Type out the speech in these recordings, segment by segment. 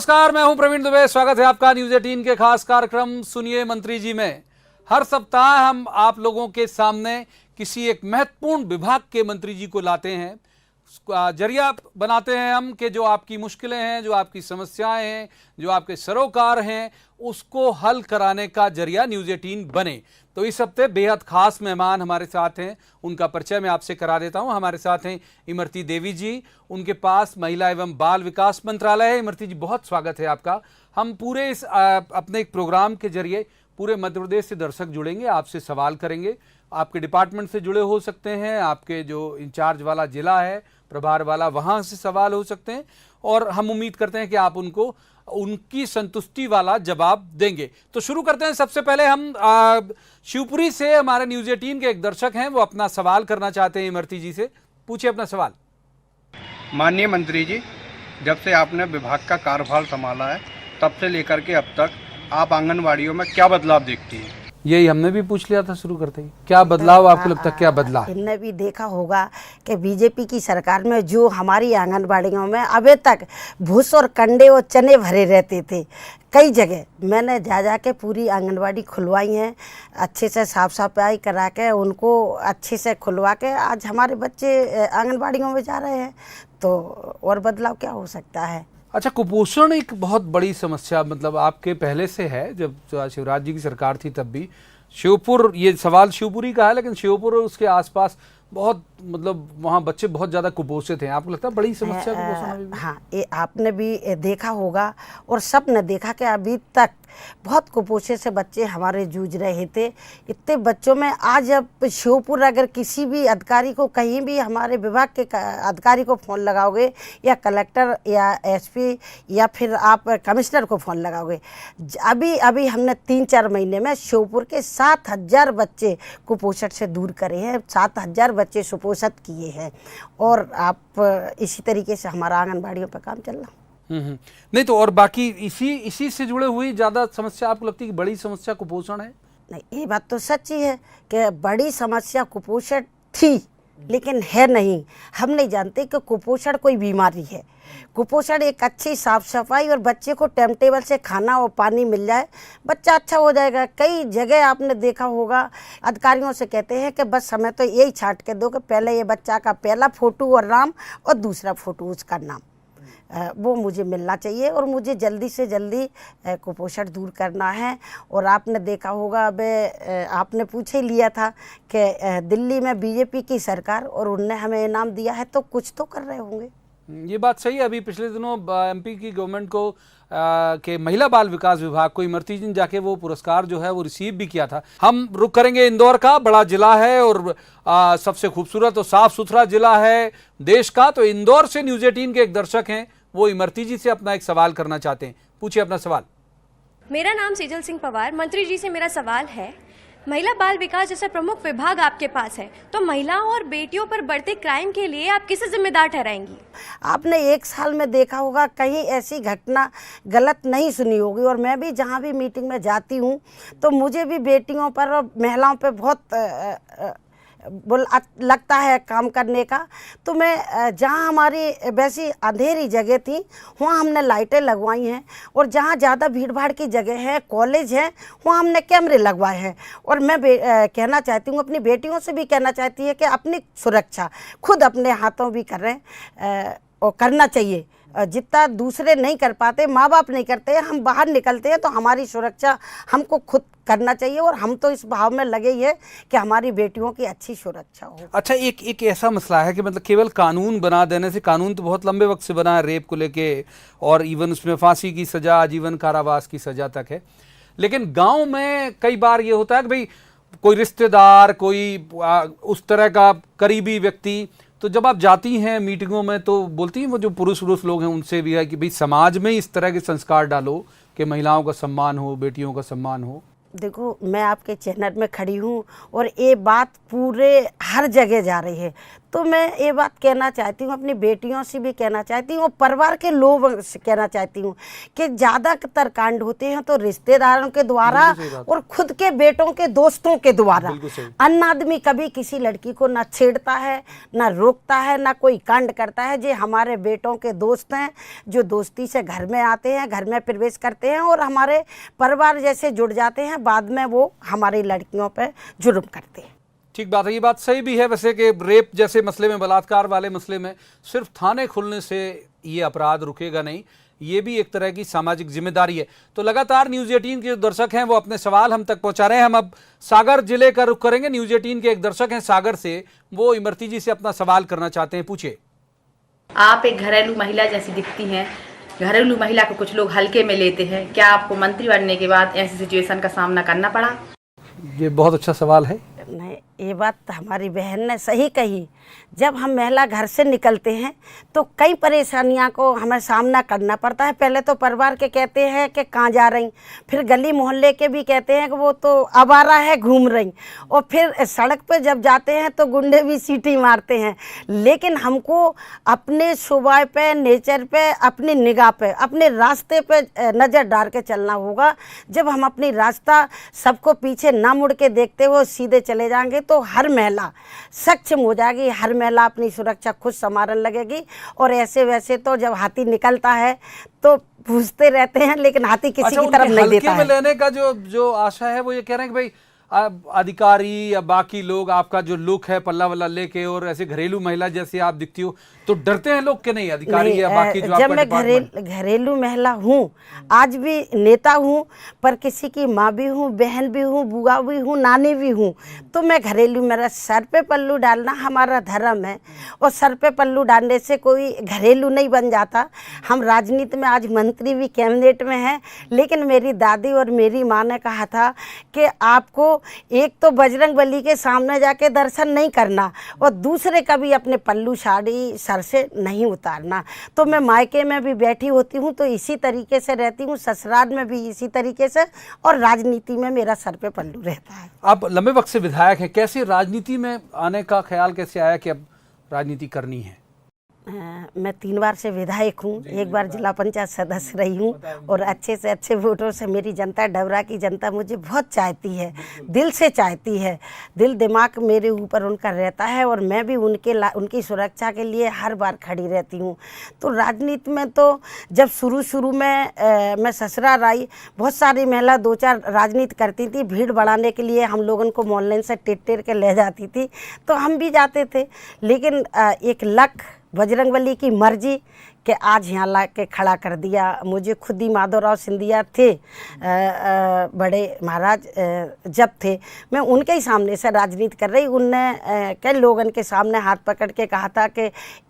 नमस्कार, मैं हूं प्रवीण दुबे। स्वागत है आपका न्यूज 18 के खास कार्यक्रम सुनिए मंत्री जी में। हर सप्ताह हम आप लोगों के सामने किसी एक महत्वपूर्ण विभाग के मंत्री जी को लाते हैं, जरिया बनाते हैं हम कि जो आपकी मुश्किलें हैं, जो आपकी समस्याएं हैं, जो आपके सरोकार हैं, उसको हल कराने का जरिया न्यूज 18 बने। तो इस हफ्ते बेहद खास मेहमान हमारे साथ हैं, उनका परिचय मैं आपसे करा देता हूं। हमारे साथ हैं इमरती देवी जी, उनके पास महिला एवं बाल विकास मंत्रालय है। इमरती जी, बहुत स्वागत है आपका। हम पूरे इस अपने एक प्रोग्राम के जरिए पूरे मध्य प्रदेश से दर्शक जुड़ेंगे, आपसे सवाल करेंगे। आपके डिपार्टमेंट से जुड़े हो सकते हैं, आपके जो इंचार्ज वाला जिला है, प्रभार वाला, वहां से सवाल हो सकते हैं, और हम उम्मीद करते हैं कि आप उनको उनकी संतुष्टि वाला जवाब देंगे। तो शुरू करते हैं। सबसे पहले हम शिवपुरी से हमारे न्यूज 18 के एक दर्शक हैं, वो अपना सवाल करना चाहते हैं इमरती जी से। पूछिए अपना सवाल। माननीय मंत्री जी, जब से आपने विभाग का कार्यभार संभाला है तब से लेकर के अब तक आप आंगनवाड़ियों में क्या बदलाव देखती हैं? यही हमने भी पूछ लिया था शुरू करते ही। क्या बदलाव आपको लगता है, क्या बदला? इनने भी देखा होगा कि बीजेपी की सरकार में जो हमारी आंगनबाड़ियों में अभी तक भूस और कंडे और चने भरे रहते थे, कई जगह मैंने जा के पूरी आंगनबाड़ी खुलवाई हैं, अच्छे से साफ सफाई करा के उनको अच्छे से खुलवा के आज हमारे बच्चे आंगनबाड़ियों में जा रहे हैं। तो और बदलाव क्या हो सकता है? अच्छा, कुपोषण एक बहुत बड़ी समस्या मतलब आपके पहले से है। जब शिवराज जी की सरकार थी तब भी शिवपुर, ये सवाल शिवपुरी का है, लेकिन शिवपुर और उसके आसपास बहुत मतलब वहाँ बच्चे बहुत ज़्यादा कुपोषित हैं। आपको लगता है बड़ी समस्या कुपोषण अभी भी? हाँ, ये आपने भी देखा होगा और सब ने देखा कि अभी तक बहुत कुपोषण से बच्चे हमारे जूझ रहे थे। इतने बच्चों में आज अब शिवपुर अगर किसी भी अधिकारी को, कहीं भी हमारे विभाग के अधिकारी को फ़ोन लगाओगे, या कलेक्टर या एसपी या फिर आप कमिश्नर को फ़ोन लगाओगे, अभी हमने 3-4 महीने में शिवपुर के 7,000 बच्चे कुपोषण से दूर करे हैं, 7,000 बच्चे सुपोषित किए हैं। और आप इसी तरीके से हमारा आंगनबाड़ियों पर काम चल रहा। नहीं तो और बाकी इसी से जुड़े हुई ज्यादा समस्या आपको लगती है कि बड़ी समस्या कुपोषण है? नहीं, ये बात तो सच्ची है कि बड़ी समस्या कुपोषण थी, लेकिन है नहीं। हम नहीं जानते कि कुपोषण कोई बीमारी है। कुपोषण एक अच्छी साफ सफाई और बच्चे को टाइम टेबल से खाना और पानी मिल जाए, बच्चा अच्छा हो जाएगा। कई जगह आपने देखा होगा अधिकारियों से कहते हैं कि बस हमें तो यही छांट के दो कि पहले ये बच्चा का पहला फोटो और नाम और दूसरा फोटो उसका नाम, वो मुझे मिलना चाहिए और मुझे जल्दी से जल्दी कुपोषण दूर करना है। और आपने देखा होगा, अब आपने पूछ ही लिया था कि दिल्ली में बीजेपी की सरकार और उनने हमें इनाम दिया है, तो कुछ तो कर रहे होंगे। ये बात सही है। अभी पिछले दिनों एमपी की गवर्नमेंट को के महिला बाल विकास विभाग को इमरती जी ने जाके वो पुरस्कार जो है वो रिसीव भी किया था। हम रुक करेंगे इंदौर का, बड़ा जिला है और सबसे खूबसूरत और साफ सुथरा जिला है देश का। तो इंदौर से न्यूज 18 के एक दर्शक हैं, वो इमरती जी से अपना एक सवाल करना चाहते हैं। पूछिए अपना सवाल। मेरा नाम सेजल सिंह पवार। मंत्री जी से मेरा सवाल है, महिला बाल विकास जैसा प्रमुख विभाग आपके पास है, तो महिलाओं और बेटियों पर बढ़ते क्राइम के लिए आप किसे जिम्मेदार ठहराएंगी? आपने 1 साल में देखा होगा कहीं ऐसी घटना गलत नहीं सुनी होगी। और मैं भी जहाँ भी मीटिंग में जाती हूँ तो मुझे भी बेटियों पर और महिलाओं पर बहुत लगता है काम करने का। तो मैं जहाँ हमारी वैसी अंधेरी जगह थी वहाँ हमने लाइटें लगवाई हैं, और जहाँ ज़्यादा भीड़ भाड़ की जगह है, कॉलेज है, वहाँ हमने कैमरे लगवाए हैं। और मैं कहना चाहती हूँ, अपनी बेटियों से भी कहना चाहती है कि अपनी सुरक्षा खुद अपने हाथों भी करें और करना चाहिए। जितना दूसरे नहीं कर पाते, माँ बाप नहीं करते, हम बाहर निकलते हैं तो हमारी सुरक्षा हमको खुद करना चाहिए। और हम तो इस भाव में लगे ही है कि हमारी बेटियों की अच्छी सुरक्षा हो। अच्छा, एक ऐसा मसला है कि मतलब केवल कानून बना देने से, कानून तो बहुत लंबे वक्त से बना है रेप को लेके, और इवन उसमें फांसी की सजा, आजीवन कारावास की सजा तक है, लेकिन गांव में कई बार ये होता है कि भाई कोई रिश्तेदार, कोई उस तरह का करीबी व्यक्ति, तो जब आप जाती हैं मीटिंगों में तो बोलती हैं वो जो पुरुष लोग हैं उनसे भी है कि भाई समाज में इस तरह के संस्कार डालो कि महिलाओं का सम्मान हो, बेटियों का सम्मान हो। देखो, मैं आपके चैनल में खड़ी हूँ और ये बात पूरे हर जगह जा रही है। तो मैं ये बात कहना चाहती हूँ, अपनी बेटियों से भी कहना चाहती हूँ और परिवार के लोगों से कहना चाहती हूँ कि ज़्यादातर कांड होते हैं तो रिश्तेदारों के द्वारा और खुद के बेटों के दोस्तों के द्वारा। अन्य आदमी कभी किसी लड़की को ना छेड़ता है, ना रोकता है, ना कोई कांड करता है। जे हमारे बेटों के दोस्त हैं जो दोस्ती से घर में आते हैं, घर में प्रवेश करते हैं और हमारे परिवार जैसे जुड़ जाते हैं, बाद में वो हमारी लड़कियों पर जुर्म करते हैं। ठीक बात है, ये बात सही भी है वैसे कि रेप जैसे मसले में, बलात्कार वाले मसले में सिर्फ थाने खुलने से ये अपराध रुकेगा नहीं, ये भी एक तरह की सामाजिक जिम्मेदारी है। तो लगातार न्यूज़ 18 के जो दर्शक हैं वो अपने सवाल हम तक पहुंचा रहे हैं। हम अब सागर जिले का रुख करेंगे। न्यूज़ 18 के एक दर्शक हैं सागर से, वो इमरती जी से अपना सवाल करना चाहते हैं। पूछिए। आप एक घरेलू महिला जैसी दिखती हैं, घरेलू महिला को कुछ लोग हल्के में लेते हैं, क्या आपको मंत्री बनने के बाद ऐसी सिचुएशन का सामना करना पड़ा? ये बहुत अच्छा सवाल है। नहीं, ये बात हमारी बहन ने सही कही। जब हम महिला घर से निकलते हैं तो कई परेशानियां को हमें सामना करना पड़ता है। पहले तो परिवार के कहते हैं कि कहाँ जा रही, फिर गली मोहल्ले के भी कहते हैं कि वो तो आवारा है, घूम रही, और फिर सड़क पे जब जाते हैं तो गुंडे भी सीटी मारते हैं। लेकिन हमको अपने स्वभाव पे, नेचर पे, अपनी निगाह पे, अपने रास्ते पे नज़र डाल के चलना होगा। जब हम अपनी रास्ता सबको पीछे ना मुड़ के देखते हुए सीधे चले जाएंगे तो हर महिला सक्षम हो जाएगी, हर महिला अपनी सुरक्षा खुद संभालने लगेगी। और ऐसे वैसे तो जब हाथी निकलता है तो पूछते रहते हैं, लेकिन हाथी किसी की तरफ नहीं देता है। में लेने का जो आशा है वो ये कह रहे हैं कि भाई अधिकारी या बाकी लोग आपका जो लुक है पल्ला वल्ला लेके और ऐसे घरेलू महिला जैसे आप दिखती हो, तो डरते हैं लोग कि नहीं अधिकारी या बाकी जो जब मैं घरेलू महिला हूँ, आज भी नेता हूँ, पर किसी की माँ भी हूँ, बहन भी हूँ, बुआ भी हूँ, नानी भी हूँ, तो मैं घरेलू, मेरा सर पे पल्लू डालना हमारा धर्म है और सर पे पल्लू डालने से कोई घरेलू नहीं बन जाता। हम राजनीति में आज मंत्री भी कैबिनेट में हैं, लेकिन मेरी दादी और मेरी माँ ने कहा था कि आपको एक तो बजरंग बली के सामने जाके दर्शन नहीं करना और दूसरे कभी अपने पल्लू साड़ी सर से नहीं उतारना। तो मैं मायके में भी बैठी होती हूँ तो इसी तरीके से रहती हूँ, ससुराल में भी इसी तरीके से, और राजनीति में मेरा सर पे पल्लू रहता है। आप लंबे वक्त से विधायक हैं, कैसे राजनीति में आने का ख्याल कैसे आया कि अब राजनीति करनी है? मैं 3 बार से विधायक हूँ, 1 बार जिला पंचायत सदस्य रही हूँ और अच्छे से अच्छे वोटों से मेरी जनता, डबरा की जनता मुझे बहुत चाहती है, दिल से चाहती है। दिल दिमाग मेरे ऊपर उनका रहता है और मैं भी उनकी सुरक्षा के लिए हर बार खड़ी रहती हूँ। तो राजनीति में तो जब शुरू में मैं ससुराल आई, बहुत सारी महिला 2-4 राजनीति करती थी, भीड़ बढ़ाने के लिए हम लोगों को मोहल्ले से टेर के ले जाती थी, तो हम भी जाते थे। लेकिन एक लक, बजरंगबली की मर्जी कि आज यहाँ ला के खड़ा कर दिया। मुझे खुद ही माधवराव सिंधिया थे, बड़े महाराज जब थे, मैं उनके ही सामने से राजनीति कर रही। उनने कई लोगों के सामने हाथ पकड़ के कहा था कि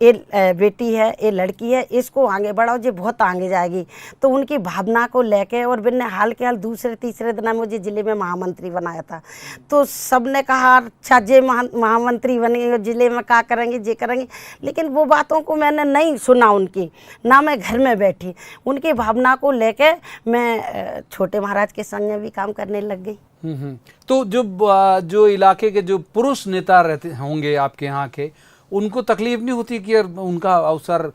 ये बेटी है, ये लड़की है, इसको आगे बढ़ाओ, जो बहुत आगे जाएगी। तो उनकी भावना को लेके और मैंने हाल के हाल दूसरे तीसरे दिन मुझे ज़िले में महामंत्री बनाया था। तो सब ने कहा अच्छा जे महामंत्री बनेंगे, ज़िले में क्या करेंगे, जे करेंगे, लेकिन वो बातों को मैंने नहीं सुना उनकी, ना मैं घर में बैठी। उनकी भावना को लेके मैं छोटे महाराज के संग भी काम करने लग गई। तो जो इलाके के जो पुरुष नेता रहते होंगे आपके यहाँ के, उनको तकलीफ नहीं होती कि उनका अवसर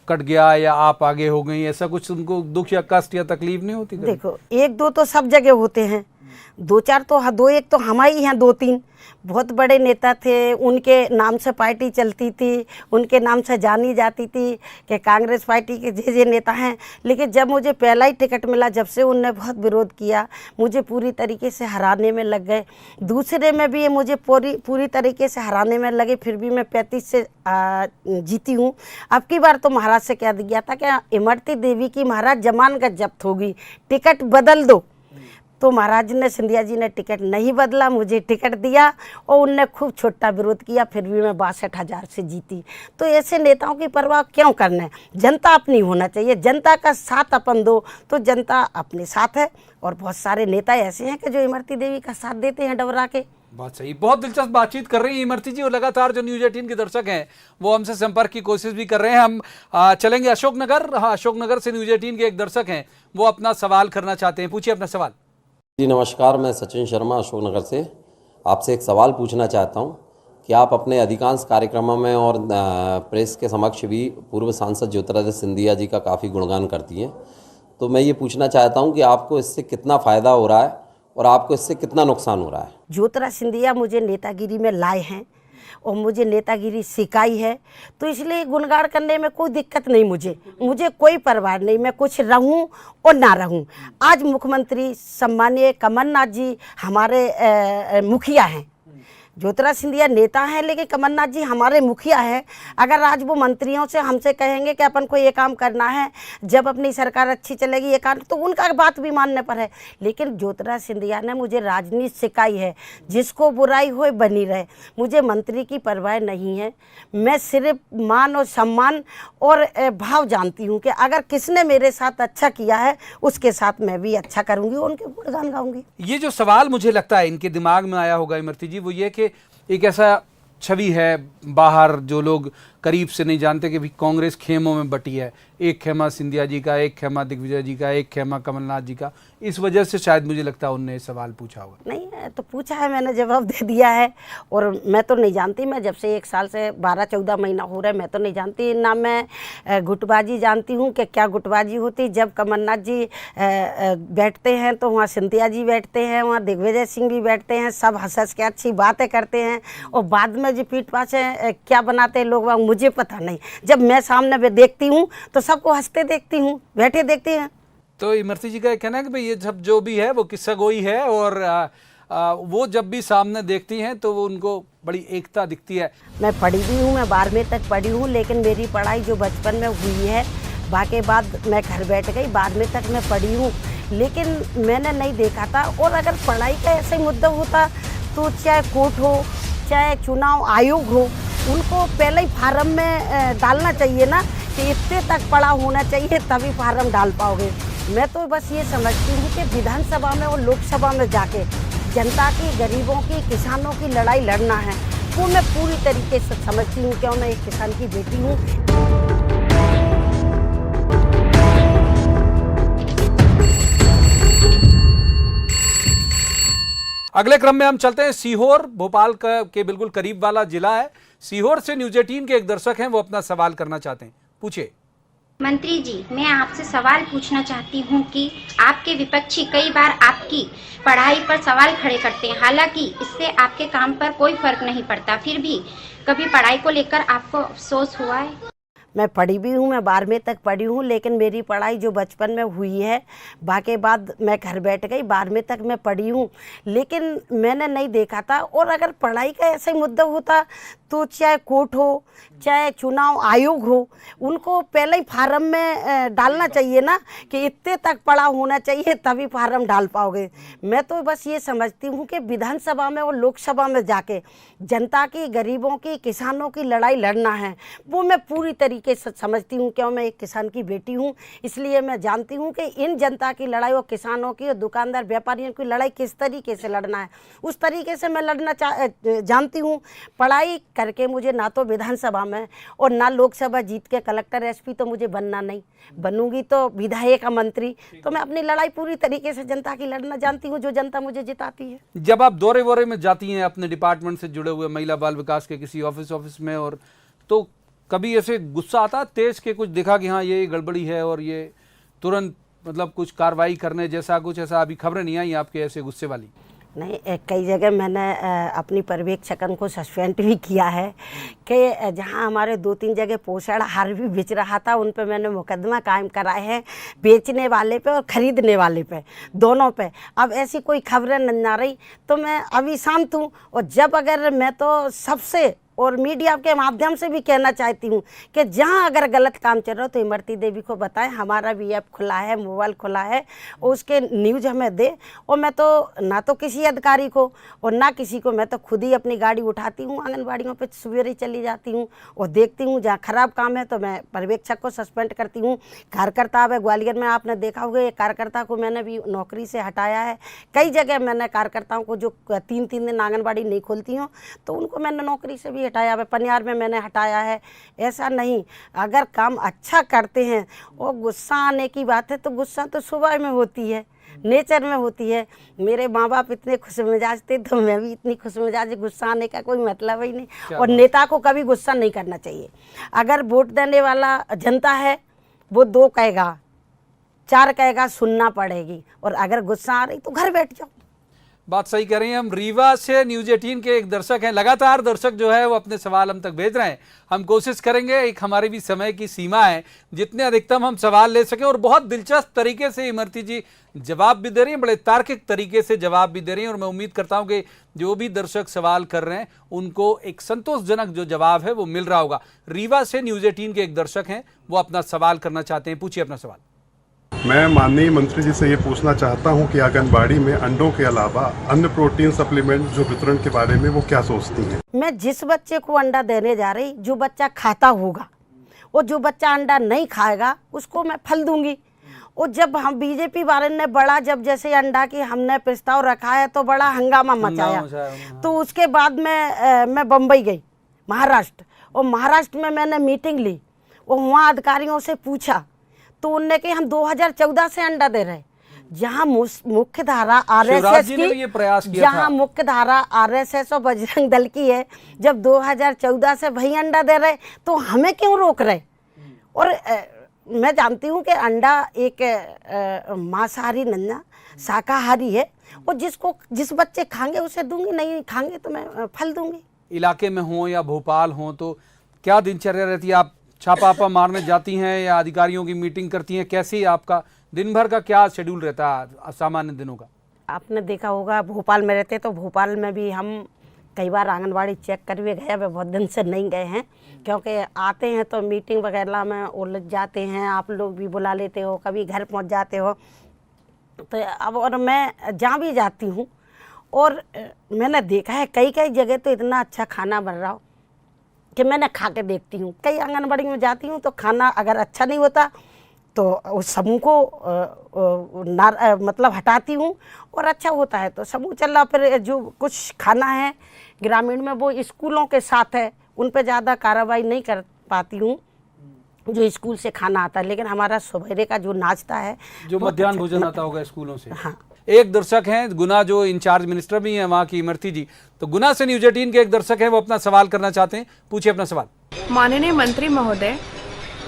कट गया या आप आगे हो गई, ऐसा कुछ उनको दुख या कष्ट या तकलीफ नहीं होती? देखो 1-2 तो सब जगह होते हैं, 2-4 तो 2-1 तो हम ही हैं, 2-3 बहुत बड़े नेता थे, उनके नाम से पार्टी चलती थी, उनके नाम से जानी जाती थी कि कांग्रेस पार्टी के जे नेता हैं। लेकिन जब मुझे पहला ही टिकट मिला, जब से उनने बहुत विरोध किया, मुझे पूरी तरीके से हराने में लग गए। दूसरे में भी ये मुझे पूरी तरीके से हराने में लगे, फिर भी मैं 35 से जीती हूँ। अब की बार तो महाराज से कह दिया था कि इमरती देवी की महाराज जमानत जब्त होगी, टिकट बदल दो। तो महाराज ने, सिंधिया जी ने टिकट नहीं बदला, मुझे टिकट दिया और उनने खूब छोटा विरोध किया, फिर भी मैं 62,000 से जीती। तो ऐसे नेताओं की परवाह क्यों करना है? जनता अपनी होना चाहिए, जनता का साथ अपन दो तो जनता अपने साथ है। और बहुत सारे नेता ऐसे हैं कि जो इमरती देवी का साथ देते हैं डबरा के। बात सही, बहुत दिलचस्प बातचीत कर रही है इमरती जी, और लगातार जो न्यूज़ 18 के दर्शक हैं वो हमसे संपर्क की कोशिश भी कर रहे हैं। हम चलेंगे अशोकनगर। हाँ, अशोकनगर से न्यूज़ 18 के एक दर्शक हैं, वो अपना सवाल करना चाहते हैं। पूछिए अपना सवाल। जी नमस्कार, मैं सचिन शर्मा अशोकनगर से आपसे एक सवाल पूछना चाहता हूँ। कि आप अपने अधिकांश कार्यक्रमों में और प्रेस के समक्ष भी पूर्व सांसद ज्योतिरादित्य सिंधिया जी का काफ़ी गुणगान करती हैं। तो मैं ये पूछना चाहता हूं कि आपको इससे कितना फ़ायदा हो रहा है और आपको इससे कितना नुकसान हो रहा है। ज्योतिरादित्य सिंधिया मुझे नेतागिरी में लाए हैं और मुझे नेतागिरी सिखाई है, तो इसलिए गुणगान करने में कोई दिक्कत नहीं। मुझे कोई परवाह नहीं, मैं कुछ रहूं और ना रहूं। आज मुख्यमंत्री सम्मानीय कमलनाथ जी हमारे मुखिया हैं। ज्योतिरादित्य सिंधिया नेता हैं, लेकिन कमलनाथ जी हमारे मुखिया हैं। अगर आज वो मंत्रियों से हमसे कहेंगे कि अपन को ये काम करना है, जब अपनी सरकार अच्छी चलेगी ये काम, तो उनका बात भी मानने पर है। लेकिन ज्योतिरादित्य सिंधिया ने मुझे राजनीति सिखाई है, जिसको बुराई हो बनी रहे। मुझे मंत्री की परवाह नहीं है, मैं सिर्फ मान और सम्मान और भाव जानती हूँ कि अगर किसने मेरे साथ अच्छा किया है उसके साथ मैं भी अच्छा करूँगी, उनके गुणगान गाऊँगी। ये जो सवाल मुझे लगता है इनके दिमाग में आया होगा इमरती जी, वो ये कि एक ऐसा छवि है बाहर जो लोग करीब से नहीं जानते कि भी कांग्रेस खेमों में बटी है, एक खेमा सिंधिया जी का, एक खेमा दिग्विजय जी का, एक खेमा कमलनाथ जी का। इस वजह से शायद मुझे लगता है उनने सवाल पूछा होगा। नहीं तो पूछा है, मैंने जवाब दे दिया है। और मैं तो नहीं जानती, मैं जब से 1 साल से 12-14 महीना हो रहा है, मैं तो नहीं जानती ना। मैं गुटबाजी जानती हूँ कि क्या गुटबाजी होती। जब कमलनाथ जी बैठते हैं तो वहाँ सिंधिया जी बैठते हैं, वहाँ दिग्विजय सिंह भी बैठते हैं, सब हंस के अच्छी बातें करते हैं और बाद में जो पीठ पाछे क्या बनाते हैं लोग, मुझे पता नहीं। जब मैं सामने में देखती हूँ तो सबको हंसते देखती हूँ, बैठे देखती हैं। तो इमरती जी का कहना है कि भाई ये सब जो भी है वो किस्सा गोई है और वो जब भी सामने देखती हैं तो वो उनको बड़ी एकता दिखती है। मैं पढ़ी भी हूँ, मैं 12वीं तक पढ़ी हूँ, लेकिन मेरी पढ़ाई जो बचपन में हुई है, बाकी बाद मैं घर बैठ गई, 12वीं तक मैं पढ़ी हूँ, लेकिन मैंने नहीं देखा था। और अगर पढ़ाई का ऐसे मुद्दा होता तो चाहे कोर्ट हो, चाहे चुनाव आयोग हो, उनको पहले ही फार्म में डालना चाहिए ना कि इतने तक पढ़ा होना चाहिए तभी फार्म डाल पाओगे। मैं तो बस ये समझती हूँ कि विधानसभा में और लोकसभा में जाके जनता की, गरीबों की, किसानों की लड़ाई लड़ना है, वो मैं पूरी तरीके से समझती हूँ। क्यों, मैं एक किसान की बेटी हूँ। अगले क्रम में हम चलते हैं सीहोर, भोपाल के बिल्कुल करीब वाला जिला है। सीहोर से न्यूज़ 18 के एक दर्शक हैं, वो अपना सवाल करना चाहते हैं, पूछिए। मंत्री जी, मैं आपसे सवाल पूछना चाहती हूं कि आपके विपक्षी कई बार आपकी पढ़ाई पर सवाल खड़े करते हैं, हालांकि इससे आपके काम पर कोई फर्क नहीं पड़ता, फिर भी कभी पढ़ाई को लेकर आपको अफसोस हुआ है? मैं पढ़ी भी हूँ, मैं 12वीं तक पढ़ी हूँ, लेकिन मेरी पढ़ाई जो बचपन में हुई है, बाकी बाद मैं घर बैठ गई, 12वीं तक मैं पढ़ी हूँ, लेकिन मैंने नहीं देखा था। और अगर पढ़ाई का ऐसा ही मुद्दा होता तो चाहे कोर्ट हो, चाहे चुनाव आयोग हो, उनको पहले ही फार्म में डालना चाहिए ना कि इतने तक पढ़ा होना चाहिए तभी फार्म डाल पाओगे। मैं तो बस ये समझती हूँ कि विधानसभा में और लोकसभा में जाके जनता की, गरीबों की, किसानों की लड़ाई लड़ना है, वो मैं पूरी तरीके से समझती हूँ। क्यों, मैं एक किसान की बेटी हूँ, इसलिए मैं जानती हूँ कि इन जनता की लड़ाई और किसानों की और दुकानदार व्यापारियों की लड़ाई किस तरीके से लड़ना है, उस तरीके से मैं लड़ना जानती हूँ। पढ़ाई करके मुझे ना तो विधानसभा में और ना लोकसभा जीत के कलेक्टर, एसपी तो मुझे बनना नहीं, बनूंगी तो विधायक, मंत्री। तो मैं अपनी लड़ाई पूरी तरीके से जनता की लड़ना जानती हूँ, जो जनता मुझे जिताती है। जब आप दौरे वोरे में जाती हैं अपने डिपार्टमेंट से जुड़े हुए महिला बाल विकास के किसी ऑफिस में, और तो कभी ऐसे गुस्सा आता तेज के कुछ दिखा कि हाँ ये गड़बड़ी है और ये तुरंत मतलब कुछ कार्रवाई करने जैसा कुछ ऐसा अभी खबरें नहीं आई आपके ऐसे गुस्से वाली? नहीं, कई जगह मैंने अपनी पर्यवेक्षकन को सस्पेंड भी किया है कि जहां हमारे 2-3 जगह पोषण आहार भी बेच रहा था, उन पे मैंने मुकदमा कायम कराए हैं, बेचने वाले पे और ख़रीदने वाले पे, दोनों पे। अब ऐसी कोई खबरें नहीं आ रही तो मैं अभी शांत हूँ। और जब अगर मैं तो सबसे और मीडिया के माध्यम से भी कहना चाहती हूँ कि जहाँ अगर गलत काम चल रहा हो तो इमरती देवी को बताएं। हमारा भी ऐप खुला है, मोबाइल खुला है, और उसके न्यूज़ हमें दे। और मैं तो ना तो किसी अधिकारी को और ना किसी को, मैं तो खुद ही अपनी गाड़ी उठाती हूँ, आंगनबाड़ियों पे सवेरे चली जाती हूँ और देखती हूँ जहाँ खराब काम है तो मैं पर्यवेक्षक को सस्पेंड करती हूँ। कार्यकर्ता अब ग्वालियर में आपने देखा होगा, एक कार्यकर्ता को मैंने भी नौकरी से हटाया है। कई जगह मैंने कार्यकर्ताओं को जो 3-3 दिन आंगनबाड़ी नहीं खोलती हूँ तो उनको मैंने नौकरी से भी हटाया है। पनियार में मैंने हटाया है। ऐसा नहीं, अगर काम अच्छा करते हैं और गुस्सा आने की बात है तो गुस्सा तो सुबह में होती है, नेचर में होती है। मेरे माँ बाप इतने खुश मिजाज थे तो मैं भी इतनी खुश मिजाज, गुस्सा आने का कोई मतलब ही नहीं। और नेता को कभी गुस्सा नहीं करना चाहिए। अगर वोट देने वाला जनता है वो 2 कहेगा 4 कहेगा, सुनना पड़ेगी। और अगर गुस्सा आ रही तो घर बैठ जाओ। बात सही कह रही हैं। हम रीवा से न्यूज 18 के एक दर्शक हैं, लगातार दर्शक जो है वो अपने सवाल हम तक भेज रहे हैं। हम कोशिश करेंगे, एक हमारी भी समय की सीमा है, जितने अधिकतम हम सवाल ले सकें। और बहुत दिलचस्प तरीके से इमरती जी जवाब भी दे रही हैं, बड़े तार्किक तरीके से जवाब भी दे रही हैं। और मैं उम्मीद करता हूं कि जो भी दर्शक सवाल कर रहे हैं उनको एक संतोषजनक जो जवाब है वो मिल रहा होगा। रीवा से न्यूज 18 के एक दर्शक हैं, वो अपना सवाल करना चाहते हैं। पूछिए अपना सवाल। मैं माननीय मंत्री जी से ये पूछना चाहता हूं कि आंगनबाड़ी में अंडों के अलावा अन्य प्रोटीन सप्लीमेंट जो वितरण के बारे में वो क्या सोचती हैं? मैं जिस बच्चे को अंडा देने जा रही, जो बच्चा खाता होगा, और जो बच्चा अंडा नहीं खाएगा उसको मैं फल दूंगी। और जब हम बीजेपी वाले ने बड़ा, जब जैसे अंडा की हमने प्रस्ताव रखा है तो बड़ा हंगामा मचाया। तो उसके बाद मैं बम्बई गई, महाराष्ट्र, और महाराष्ट्र में मैंने मीटिंग ली और वहाँ अधिकारियों से पूछा तो उनने कहा हम 2014 से अंडा दे रहे। जहाँ मुख्य धारा आरएसएस की, जहाँ मुख्य धारा आरएसएस और बजरंग दल की है, जब 2014 से वही अंडा दे रहे तो हमें क्यों रोक रहे? और मैं जानती हूँ कि अंडा एक मांसाहारी नन्ना शाकाहारी है, और जिस बच्चे खाएंगे उसे दूंगी, नहीं खाएंगे तो मैं फल दूंगी। इलाके में हो या भोपाल हो तो क्या दिनचर्या रहती है? आप छापा मारने जाती हैं या अधिकारियों की मीटिंग करती हैं? कैसी आपका दिन भर का क्या शेड्यूल रहता है सामान्य दिनों का? आपने देखा होगा भोपाल में रहते तो भोपाल में भी हम कई बार आंगनबाड़ी चेक करके गए। वे बहुत दिन से नहीं गए हैं क्योंकि आते हैं तो मीटिंग वगैरह में उलझ जाते हैं। आप लोग भी बुला लेते हो, कभी घर पहुंच जाते हो। तो अब और मैं जहाँ भी जाती हूँ और मैंने देखा है कई जगह तो इतना अच्छा खाना बन रहा हो कि मैंने खा के देखती हूँ। कई आंगनबाड़ी में जाती हूँ तो खाना अगर अच्छा नहीं होता तो उस समूह को मतलब हटाती हूँ, और अच्छा होता है तो समूह चल रहा। फिर जो कुछ खाना है ग्रामीण में वो स्कूलों के साथ है, उन पे ज़्यादा कार्रवाई नहीं कर पाती हूँ जो स्कूल से खाना आता है। लेकिन हमारा सवेरे का जो नाश्ता है, जो मध्याह्न भोजन आता होगा स्कूलों से। हाँ। एक दर्शक हैं गुना, जो इंचार्ज मिनिस्टर भी हैं वहाँ की, इमरती जी। तो गुना से न्यूज 18 के एक दर्शक हैं, वो अपना सवाल करना चाहते हैं। पूछिए अपना सवाल। माननीय मंत्री महोदय,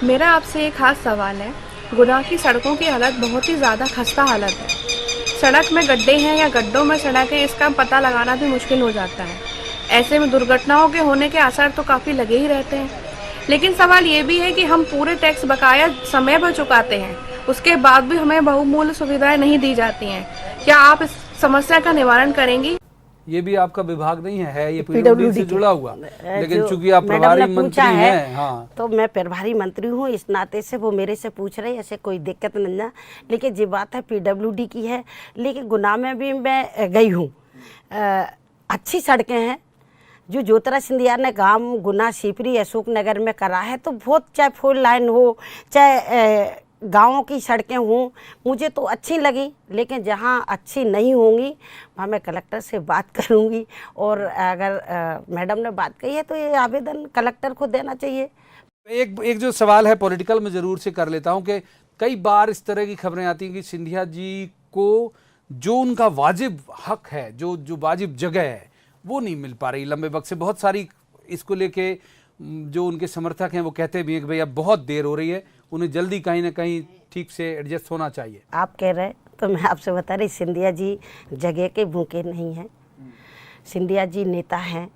मेरा आपसे एक खास सवाल है। गुना की सड़कों की हालत बहुत ही ज़्यादा खस्ता हालत है। सड़क में गड्ढे हैं या गड्ढों में सड़क है, इसका पता लगाना भी मुश्किल हो जाता है। ऐसे में दुर्घटनाओं के होने के आसार तो काफ़ी लगे ही रहते हैं। लेकिन सवाल ये भी है कि हम पूरे टैक्स बकाया समय पर चुकाते हैं, उसके बाद भी हमें बहुमूल्य सुविधाएं नहीं दी जाती हैं। क्या आप इस समस्या का निवारण करेंगी? ये भी आपका विभाग नहीं है, ये पीडब्ल्यूडी से जुड़ा हुआ, लेकिन चूंकि आप प्रभारी मंत्री हैं। हाँ, तो मैं प्रभारी मंत्री हूँ, इस नाते से वो मेरे से पूछ रहे, ऐसे कोई दिक्कत नहीं है। लेकिन जो बात है पीडब्ल्यूडी की है। लेकिन गुना में भी मैं गई हूँ, अच्छी सड़कें हैं। जो ज्योतिरा सिंधिया ने गांव गुना सीपरी अशोक नगर में करा है तो बहुत, चाहे 4 लाइन हो चाहे गाँवों की सड़कें हों, मुझे तो अच्छी लगी। लेकिन जहाँ अच्छी नहीं होंगी वहाँ मैं कलेक्टर से बात करूँगी, और अगर मैडम ने बात कही है तो ये आवेदन कलेक्टर को देना चाहिए। एक जो सवाल है पॉलिटिकल में ज़रूर से कर लेता हूँ कि कई बार इस तरह की खबरें आती हैं कि सिंधिया जी को जो उनका वाजिब हक है, जो वाजिब जगह है, वो नहीं मिल पा रही लंबे वक्त से। बहुत सारी इसको लेके जो उनके समर्थक हैं वो कहते भी हैं कि भाई अब बहुत देर हो रही है, उन्हें जल्दी कहीं ना कहीं ठीक से एडजस्ट होना चाहिए। आप कह रहे तो मैं आपसे बता रही, सिंधिया जी जगह के भूखे नहीं हैं। सिंधिया जी नेता हैं,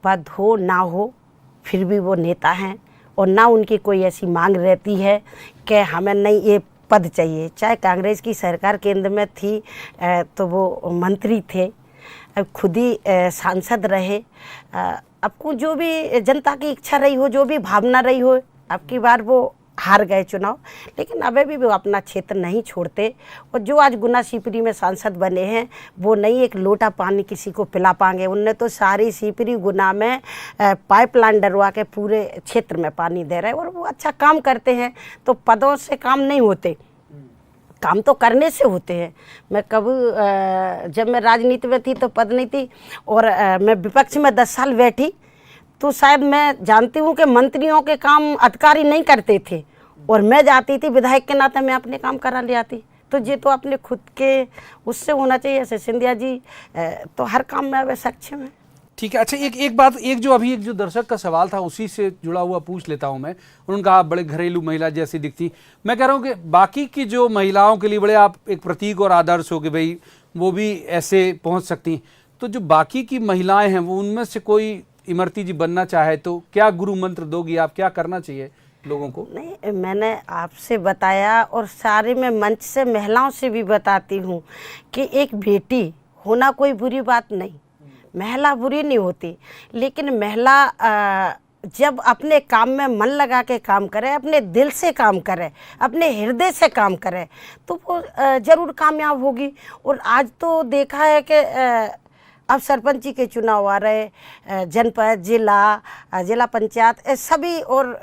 पद हो ना हो फिर भी वो नेता हैं, और ना उनकी कोई ऐसी मांग रहती है कि हमें नहीं ये पद चाहिए। चाहे कांग्रेस की सरकार केंद्र में थी तो वो मंत्री थे, अब खुद ही सांसद रहे। अब को जो भी जनता की इच्छा रही हो, जो भी भावना रही हो, अब की बार वो हार गए चुनाव, लेकिन अभी भी वो अपना क्षेत्र नहीं छोड़ते। और जो आज गुना सीपरी में सांसद बने हैं वो नहीं एक लोटा पानी किसी को पिला पाएंगे। उनने तो सारी सीपरी गुना में पाइपलाइन डरवा के पूरे क्षेत्र में पानी दे रहे हैं, और वो अच्छा काम करते हैं। तो पदों से काम नहीं होते, काम तो करने से होते हैं। मैं कभी जब मैं राजनीति में थी तो पद नहीं थी, और मैं विपक्ष में 10 साल बैठी तो शायद मैं जानती हूँ कि मंत्रियों के काम अधिकारी नहीं करते थे, और मैं जाती थी विधायक के नाते मैं अपने काम करा ले आती। तो ये तो अपने खुद के उससे होना चाहिए। ऐसे सिंधिया जी तो हर काम में अब सक्षम है। ठीक है। अच्छा, एक बात, एक जो दर्शक का सवाल था उसी से जुड़ा हुआ पूछ लेता हूं मैं। उन्होंने कहा आप बड़े घरेलू महिला जैसी दिखती। मैं कह रहा हूं कि बाकी की जो महिलाओं के लिए बड़े आप एक प्रतीक और आदर्श हो कि भाई वो भी ऐसे पहुंच सकती, तो जो बाकी की महिलाएं हैं वो उनमें से कोई इमरती जी बनना चाहे तो क्या गुरु मंत्र दोगी आप, क्या करना चाहिए लोगों को? नहीं, मैंने आपसे बताया और सारे मैं मंच से महिलाओं से भी बताती हूँ कि एक बेटी होना कोई बुरी बात नहीं, महिला बुरी नहीं होती, लेकिन महिला जब अपने काम में मन लगा के काम करे, अपने दिल से काम करे, अपने हृदय से काम करे, तो वो ज़रूर कामयाब होगी। और आज तो देखा है कि अब सरपंची के चुनाव आ रहे, जनपद, जिला पंचायत सभी, और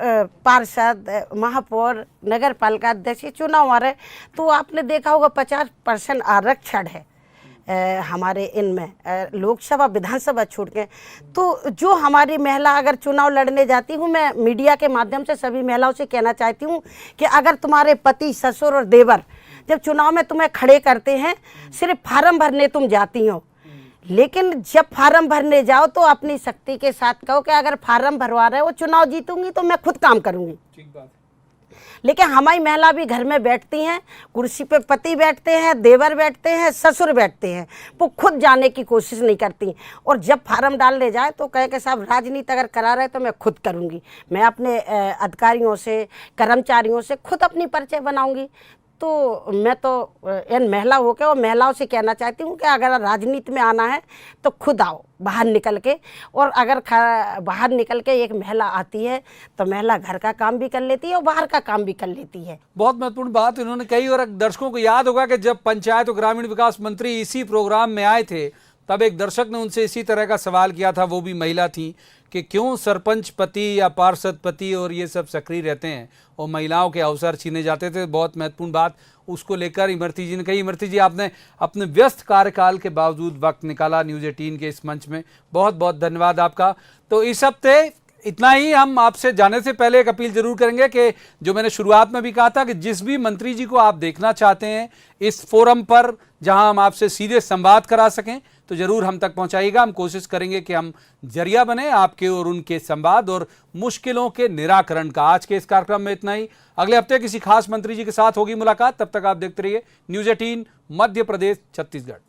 पार्षद, महापौर, नगर पालिका अध्यक्ष चुनाव आ रहे, तो आपने देखा होगा 50% आरक्षण है हमारे इनमें, लोकसभा विधानसभा छोड़ के। तो जो हमारी महिला अगर चुनाव लड़ने जाती हूँ, मैं मीडिया के माध्यम से सभी महिलाओं से कहना चाहती हूँ कि अगर तुम्हारे पति, ससुर और देवर जब चुनाव में तुम्हें खड़े करते हैं, सिर्फ फार्म भरने तुम जाती हो, लेकिन जब फार्म भरने जाओ तो अपनी शक्ति के साथ कहो कि अगर फार्म भरवा रहे हो, चुनाव जीतूंगी तो मैं खुद काम करूंगी। ठीक बात। लेकिन हमारी महिला भी घर में बैठती हैं, कुर्सी पे पति बैठते हैं, देवर बैठते हैं, ससुर बैठते हैं, वो खुद जाने की कोशिश नहीं करती। और जब फार्म डालने जाए तो कहे कि साहब राजनीति अगर करा रहे तो मैं खुद करूंगी, मैं अपने अधिकारियों से, कर्मचारियों से खुद अपनी परिचय बनाऊंगी। तो मैं तो इन महिला होकर और महिलाओं से कहना चाहती हूँ कि अगर राजनीति में आना है तो खुद आओ बाहर निकल के, और अगर बाहर निकल के एक महिला आती है तो महिला घर का काम भी कर लेती है और बाहर का काम भी कर लेती है। बहुत महत्वपूर्ण बात इन्होंने कही। और दर्शकों को याद होगा कि जब पंचायत और ग्रामीण विकास मंत्री इसी प्रोग्राम में आए थे तब एक दर्शक ने उनसे इसी तरह का सवाल किया था, वो भी महिला थी, कि क्यों सरपंच पति या पार्षद पति और ये सब सक्रिय रहते हैं और महिलाओं के अवसर छीने जाते थे। बहुत महत्वपूर्ण बात उसको लेकर इमरती जी ने कही। इमरती जी, आपने अपने व्यस्त कार्यकाल के बावजूद वक्त निकाला न्यूज़ 18 के इस मंच में, बहुत बहुत धन्यवाद आपका। तो इस हफ्ते इतना ही। हम आपसे जाने से पहले एक अपील जरूर करेंगे कि जो मैंने शुरुआत में भी कहा था कि जिस भी मंत्री जी को आप देखना चाहते हैं इस फोरम पर जहां हम आपसे सीधे संवाद करा सकें तो जरूर हम तक पहुंचाइएगा। हम कोशिश करेंगे कि हम जरिया बने आपके और उनके संवाद और मुश्किलों के निराकरण का। आज के इस कार्यक्रम में इतना ही। अगले हफ्ते किसी खास मंत्री जी के साथ होगी मुलाकात। तब तक आप देखते रहिए न्यूज़ 18 मध्य प्रदेश छत्तीसगढ़।